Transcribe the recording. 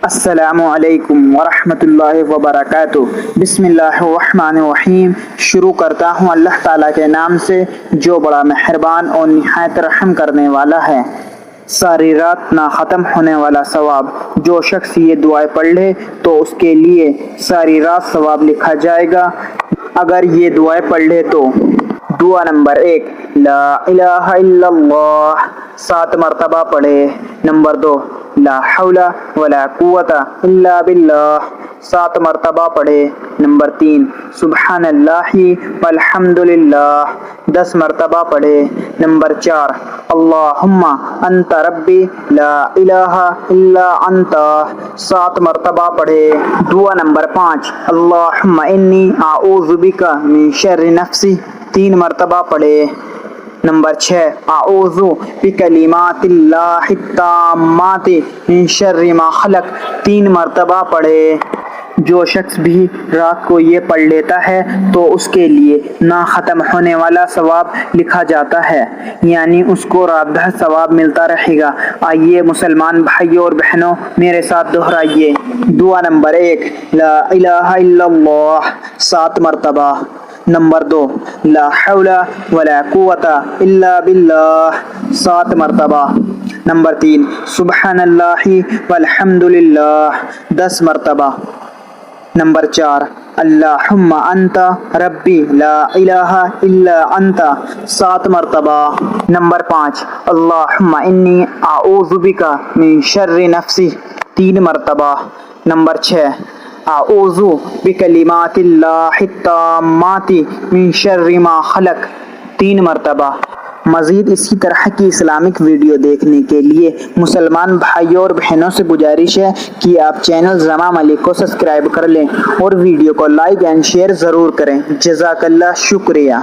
السلام علیکم ورحمۃ اللہ وبرکاتہ۔ بسم اللہ الرحمن الرحیم۔ شروع کرتا ہوں اللہ تعالیٰ کے نام سے جو بڑا مہربان اور نہایت رحم کرنے والا ہے۔ ساری رات نہ ختم ہونے والا ثواب۔ جو شخص یہ دعائیں پڑھ لے تو اس کے لیے ساری رات ثواب لکھا جائے گا اگر یہ دعائیں پڑھ لے تو۔ دعا نمبر 1، لا الہ الا اللہ 7 مرتبہ پڑھے۔ نمبر 2، لا حول ولا قوت الا باللہ 7 مرتبہ پڑھے۔ نمبر 3، سبحان اللہ والحمد للہ 10 مرتبہ پڑھے۔ نمبر 4، اللہم انت ربی لا الہ الا انت 7 مرتبہ پڑھے۔ دعا نمبر 5، اللہم انی اعوذ بک من شر نفسی 3 مرتبہ پڑھے۔ نمبر 6، اعوذ بکلمات اللہ التامات من شر ما خلق 3 مرتبہ پڑھے۔ جو شخص بھی رات کو یہ پڑھ لیتا ہے تو اس کے لیے نہ ختم ہونے والا ثواب لکھا جاتا ہے، یعنی اس کو رات بھر ثواب ملتا رہے گا۔ آئیے مسلمان بھائیوں اور بہنوں میرے ساتھ دہرائیے۔ دعا نمبر 1، لا الہ الا اللہ 7 مرتبہ۔ نمبر 2، لا حول ولا قوت الا باللہ 7 مرتبہ۔ نمبر 3، سبحان اللہ والحمد للہ 10 مرتبہ۔ نمبر 4، اللہم انت ربی لا الہ الا انت 7 مرتبہ۔ نمبر 5، اللہم انی اعوذ بک من شر نفسی 3 مرتبہ۔ نمبر 6، اعوذ بکلمات اللہ التامات من شر ما خلق 3 مرتبہ۔ مزید اسی طرح کی اسلامک ویڈیو دیکھنے کے لیے مسلمان بھائیوں اور بہنوں سے گزارش ہے کہ آپ چینل زمام ملک کو سبسکرائب کر لیں اور ویڈیو کو لائک اینڈ شیئر ضرور کریں۔ جزاک اللہ، شکریہ۔